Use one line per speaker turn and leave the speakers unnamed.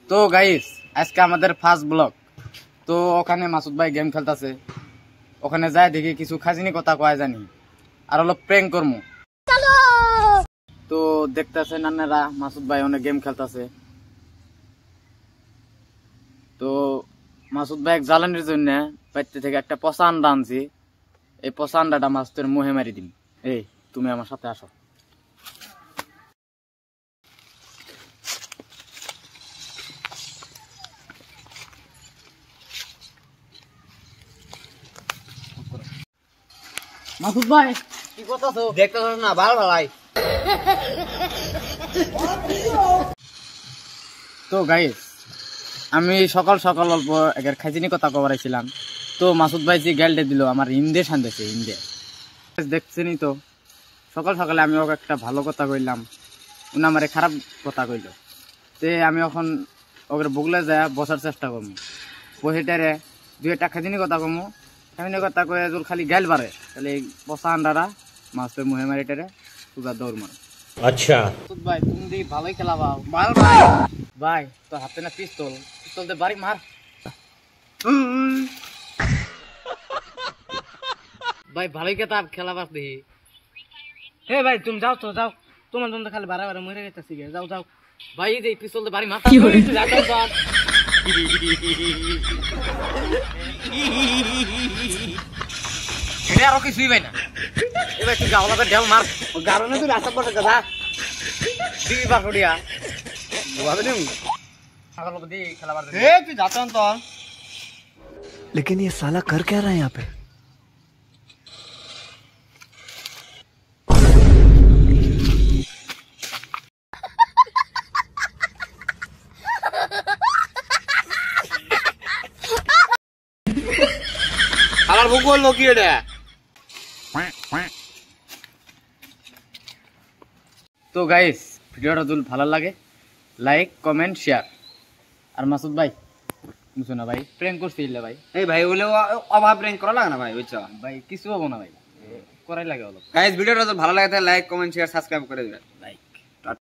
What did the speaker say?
তো গাইস আজকে আমাদের ফার্স্ট ব্লগ। তো ওখানে মাসুদ ভাই গেম খেলতেছে, ওখানে যায় দেখি কিছু খাজিনি কথা কয় জানি আর হলো প্র্যাঙ্ক করমু। তো দেখতেছে নান্নারা মাসুদ ভাই অনেক গেম খেলতেছে। তো মাসুদ ভাই জ্বালানির জন্য বাইতে থেকে একটা পচা আন্ডা আনছি। এই পচা আন্ডাটা মাসুদের মুহে মারি দিন। এই তুমি আমার সাথে আসো। মাসুদ ভাই কি করতেছো?
দেখতেছ না ভালো ভালাই।
তো গাইস আমি সকাল সকাল অল্প একের খাইজিনি কথা কবরাইছিলাম। তো মাসুদ ভাই যে গ্যালটা দিল আমার ইন্দে শান্তেছে ইন্দে দেখছেনি। তো সকাল সকালে আমি ওকে একটা ভালো কথা কইলাম, উনি আমারে খারাপ কথা কইল। তে আমি এখন ওকে বগলে যায় বসার চেষ্টা করবো, বসেটারে দুই একটা খাইজিনি কথা কমু। খাইজিনি কথা কয়ে তোর খালি গ্যাল বাড়ে তাহলে বসা আন্ডারা মাছের মুহে মারিটারে তুজার দৌড় মার।
আচ্ছা
ভাই তুমি দেখি ভালোই খেলা পাও।
ভালো ভাই
ভাই তোর হাতে না পিস্তল, পিস্তল দিয়ে বাড়ি মার। ভাই ভালোই খেলা পাস দেখি।
হে ভাই তুমি যাও তো যাও, তোমার জন্য খালি বারে বারে মরে গেছে। যাও যাও
ভাই এই যে পিস্তল দিয়ে বাড়ি মার। এটা আরো কিছুই ভাই না। এবার তুই গাওলা করে ঢেল মার।
গারনে তুই রাস্তা পড়ে কথা
দিবি বার করিয়া
ভাবে দিম।
ছাগল দি খেলা বার
হে তুই যাচ্ছ তো।
लेकिन ये साला कर क्या रहा है यहाँ पे?
আমার বুক করলো কি এটা?
তো গাইস ভিডিওটা যদি ভালো লাগে লাইক কমেন্ট শেয়ার। আর মাসুদ ভাই বুঝছো না ভাই প্র্যাঙ্ক করছি ইল্লা ভাই।
এই ভাই বলে অভাব প্র্যাঙ্ক করা লাগে না ভাই, বুঝছো
ভাই কিছু হবো না ভাই, করাই লাগে অলপ।
গাইস ভিডিওটা যদি ভালো লাগে তাহলে লাইক কমেন্ট শেয়ার সাবস্ক্রাইব করে দিবেন।